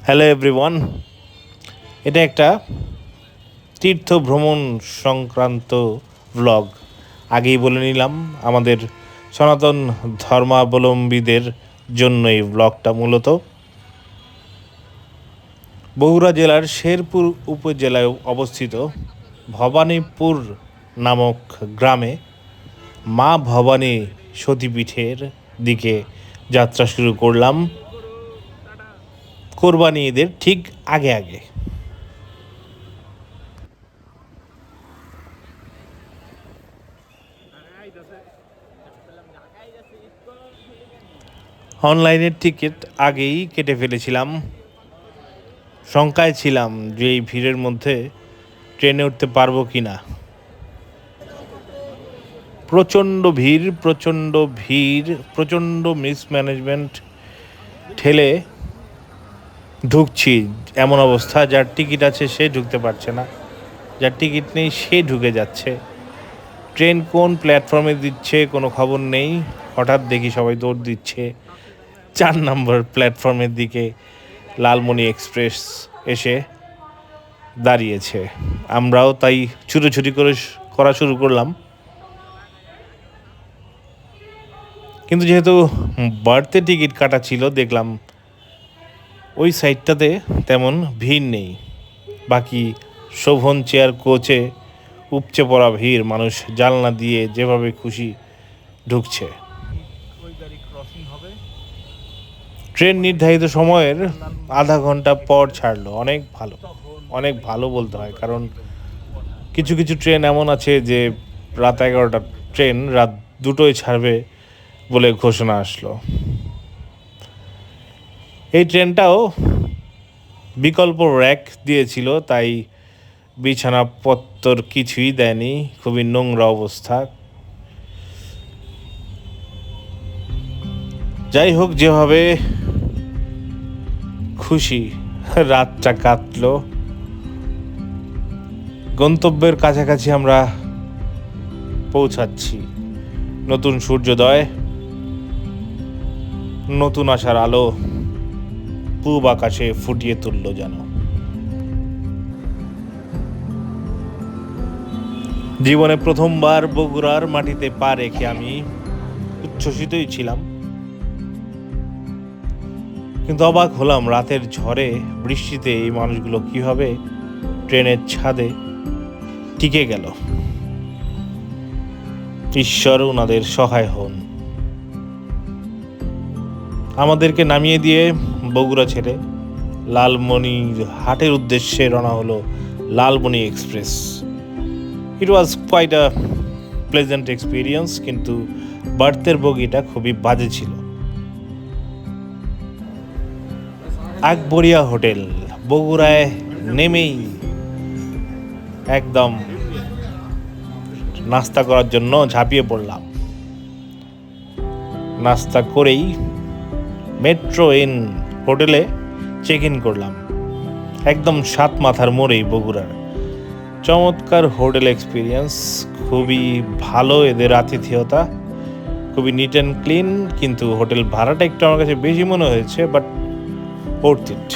Hello everyone, এটা একটা তীর্থ ভ্রমণ সংক্রান্ত ব্লগ। আগেই বলে নিলাম, আমাদের সনাতন ধর্মাবলম্বীদের জন্য এই ব্লগটা মূলত বগুড়া জেলার শেরপুর উপজেলায় অবস্থিত ভবানীপুর নামক গ্রামে মা ভবানী সতীপীঠের দিকে যাত্রা শুরু করলাম কোরবানি ঈদের ঠিক আগে আগে। অনলাইনের টিকিট আগেই কেটে ফেলেছিলাম। শঙ্কায় ছিলাম যে এই ভিড়ের মধ্যে ট্রেনে উঠতে পারবো কি না। প্রচণ্ড মিসম্যানেজমেন্ট ঠেলে ঢুকছি। এমন অবস্থা, যার টিকিট আছে সে ঢুকতে পারছে না, যার টিকিট নেই সে ঢুকে যাচ্ছে। ট্রেন কোন প্ল্যাটফর্মে দিচ্ছে কোনো খবর নেই। হঠাৎ দেখি সবাই দৌড় দিচ্ছে 4 নম্বর প্ল্যাটফর্মের দিকে। লালমনি এক্সপ্রেস এসে দাঁড়িয়েছে। আমরাও তাই ছুটোছুটি করা শুরু করলাম। কিন্তু যেহেতু বাড়তে টিকিট কাটা ছিল, দেখলাম ওই সাইডটাতে তেমন ভিড় নেই। বাকি শোভন চেয়ার কোচে উপচে পড়া ভিড়, মানুষ জানলা দিয়ে যেভাবে খুশি ঢুকছে। ট্রেন নির্ধারিত সময়ের আধা ঘন্টা পর ছাড়লো। অনেক ভালো বলতে হয়, কারণ কিছু কিছু ট্রেন এমন আছে যে রাত 11টার ট্রেন রাত 2টোয় ছাড়বে বলে ঘোষণা আসলো। এই ট্রেনটাও বিকল্প র্যাক দিয়েছিল, তাই বিছানাপত্তর কিছুই দেয়নি, খুবই নোংরা অবস্থা। যাই হোক, যেভাবে খুশি রাতটা কাটলো। গন্তব্যের কাছাকাছি আমরা পৌঁছাচ্ছি। নতুন সূর্যোদয়, নতুন আশার আলো পূব আকাশে ফুটিয়ে তুলল যেন। জীবনে প্রথমবার বগুড়ার মাটিতে পা রেখে আমি উচ্ছ্বসিতই ছিলাম, কিন্তু অবাক হলাম রাতের ঝড়ে বৃষ্টিতে এই মানুষগুলো কিভাবে ট্রেনের ছাদে টিকে গেল। ঈশ্বর ওনাদের সহায় হন। আমাদেরকে নামিয়ে দিয়ে বগুড়া ছেড়ে লালমনি হাটের উদ্দেশ্যে রওনা হলো Lalmoni express. It was quite a pleasant experience, কিন্তু বার্থের বগিটা খুবই বাজে ছিল। আকবরিয়া হোটেল বগুড়ায় নেমেই একদম নাস্তা করার জন্য ঝাঁপিয়ে পড়লাম। নাস্তা করেই মেট্রো ইন হোটেলে চেক ইন করলাম। একদম 7 মাথার মোড়েই বগুড়ার চমৎকার হোটেল এক্সপিরিয়েন্স। খুবই ভালো এদের আতিথেয়তা, খুবই নিট অ্যান্ড ক্লিন। কিন্তু হোটেল ভাড়াটা একটু আমার কাছে বেশি মনে হয়েছে, বাট worth it.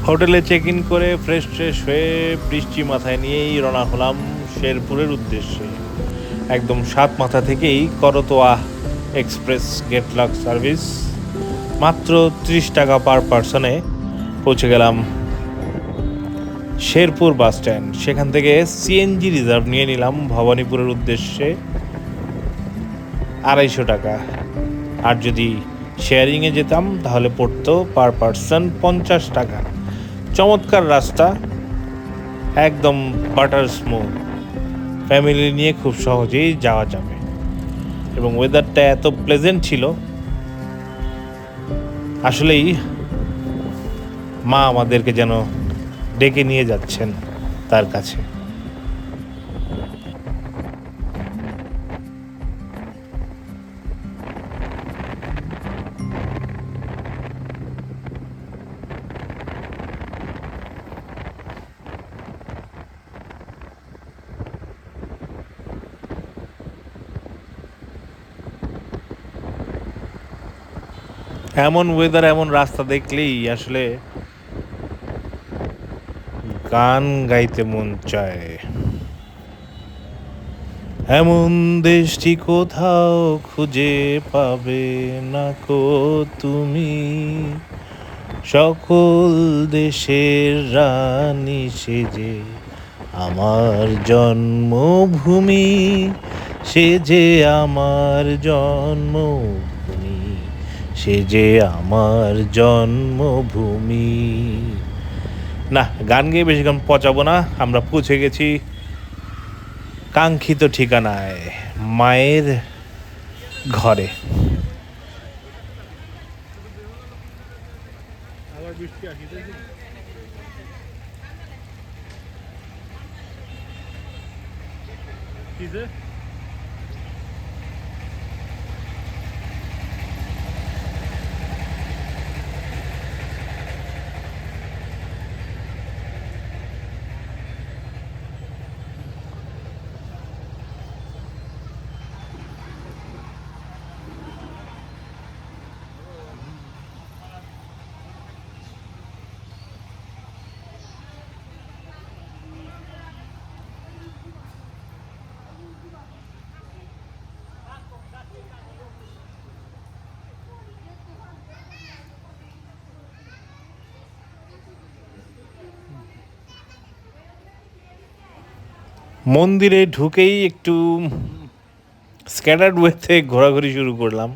হোটেলে চেক ইন করে ফ্রেশ হয়ে বৃষ্টি মাথায় নিয়েই রওনা হলাম শেরপুরের উদ্দেশ্যে। একদম 7 মাথা থেকেই Karatoya express gate lock service, মাত্র 30 টাকা পার পার্সনে পৌঁছে গেলাম শেরপুর বাস স্ট্যান্ড। সেখান থেকে সিএনজি রিজার্ভ নিয়ে নিলাম ভবানীপুরের উদ্দেশ্যে 250 টাকা। আর যদি শেয়ারিংয়ে যেতাম তাহলে পড়তো পার পার্সন 50 টাকা। চমৎকার রাস্তা, একদম বাটার স্মুথ, ফ্যামিলি নিয়ে খুব সহজেই যাওয়া যাবে। এবং ওয়েদারটা এত প্লেজেন্ট ছিল, আসলেই মা আমাদেরকে যেন ডেকে নিয়ে যাচ্ছেন তার কাছে। এমন ওয়েদার, এমন রাস্তা দেখলেই আসলে গান গাইতে মন চায়। এমন দেশটি কোথাও খুঁজে পাবে না কো তুমি, সকল দেশের রানী সেজে আমার জন্মভূমি, সে যে আমার জন্মভূমি, সে যে আমার জন্মভূমি। না, গান গেয়ে বেশিক্ষণ পচাবো না, আমরা পৌঁছে গেছি কাঙ্ক্ষিত ঠিকানায়, মায়ের ঘরে। মন্দিরে ঢুকেই একটু স্ক্যাটার্ড ওয়েতে ঘোরাঘুরি শুরু করলাম।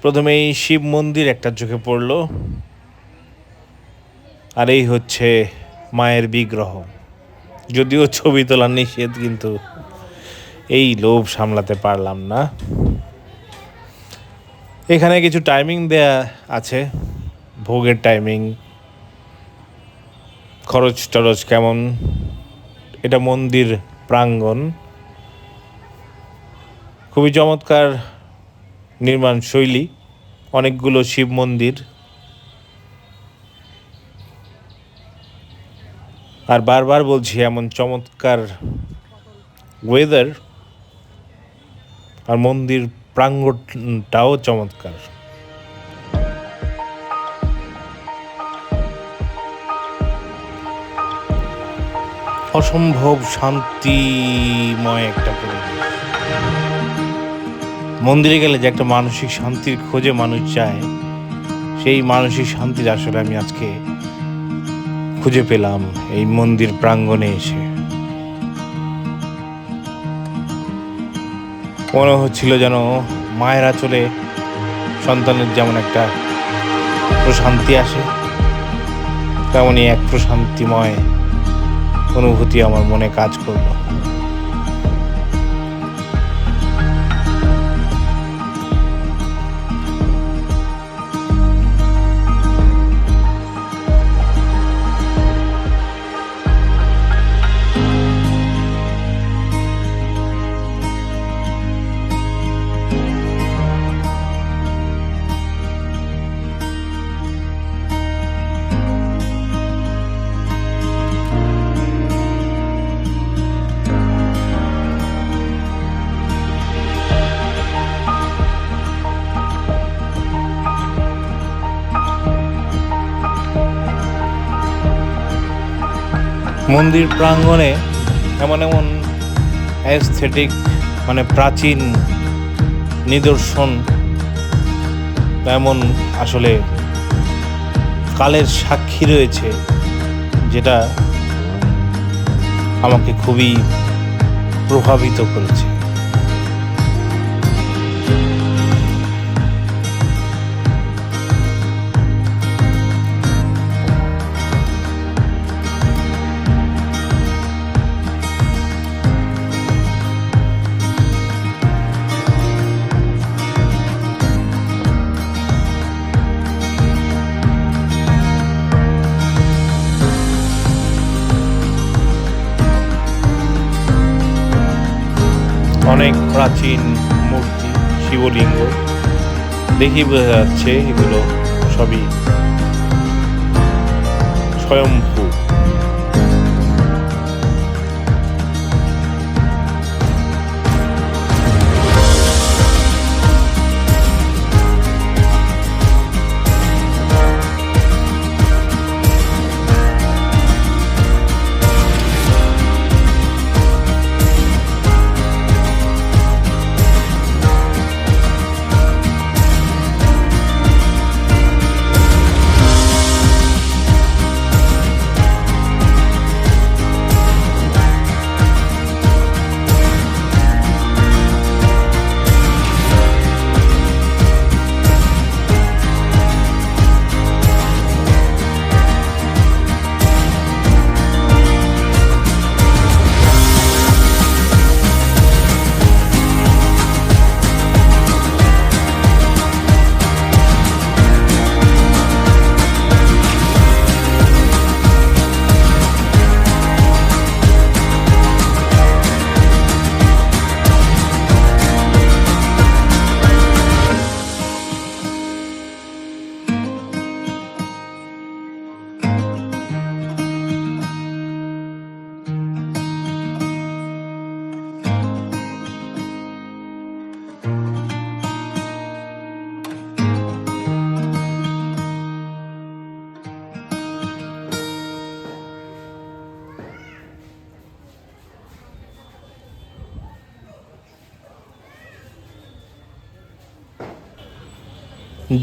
প্রথমেই শিব মন্দির একটা চোখে পড়লো, আর এই হচ্ছে মায়ের বিগ্রহ। যদিও ছবি তোলা নিষেধ, কিন্তু এই লোভ সামলাতে পারলাম না। এখানে কিছু টাইমিং দেয়া আছে, ভোগের টাইমিং, খরচ টরচ কেমন। এটা মন্দির প্রাঙ্গণ, খুবই চমৎকার নির্মাণ শৈলী, অনেকগুলো শিব মন্দির। আর বারবার বলছি, এমন চমৎকার ওয়েদার, আর মন্দির প্রাঙ্গণটাও চমৎকার। অসম্ভব শান্তিময় একটা পরিবেশ। মন্দিরে গেলে যে একটা মানসিক শান্তির খোঁজে মানুষ যায়, সেই মানসিক শান্তির আসলে আমি আজকে খুঁজে পেলাম এই মন্দির প্রাঙ্গণে এসে। মনে হচ্ছিল যেন মায়ের আঁচলে সন্তানের যেমন একটা প্রশান্তি আসে, তেমনই এক প্রশান্তিময় অনুভূতি আমার মনে কাজ করলো। মন্দির প্রাঙ্গণে এমন এমন অ্যাস্থেটিক, মানে প্রাচীন নিদর্শন, এমন আসলে কালের সাক্ষী রয়েছে, যেটা আমাকে খুবই প্রভাবিত করেছে। অনেক প্রাচীন মূর্তি, শিবলিঙ্গ দেখি বোঝা যাচ্ছে এগুলো সবই স্বয়ম্ভূ।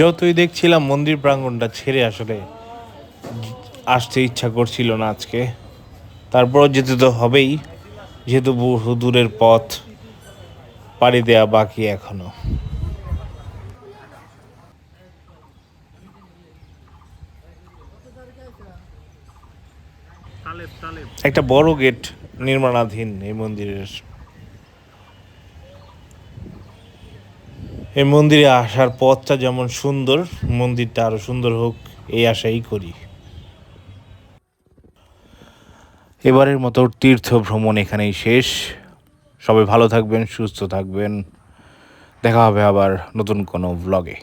যতই দেখছিলাম মন্দির প্রাঙ্গণটা ছেড়ে আসলে আসতে ইচ্ছা করছিল না আজকে। তারপরও যেতে তো হবেই, যেহেতু বহু দূরের পথ পাড়ি দেয়া বাকি এখনো। একটা বড় গেট নির্মাণাধীন এই মন্দিরের। এই মন্দিরে আসার পথটা যেমন সুন্দর, মন্দিরটা আরো সুন্দর হোক এই আশাই করি। এবারের মতো তীর্থ ভ্রমণ এখানেই শেষ। সবাই ভালো থাকবেন, সুস্থ থাকবেন। দেখা হবে আবার নতুন কোনো ভ্লগে।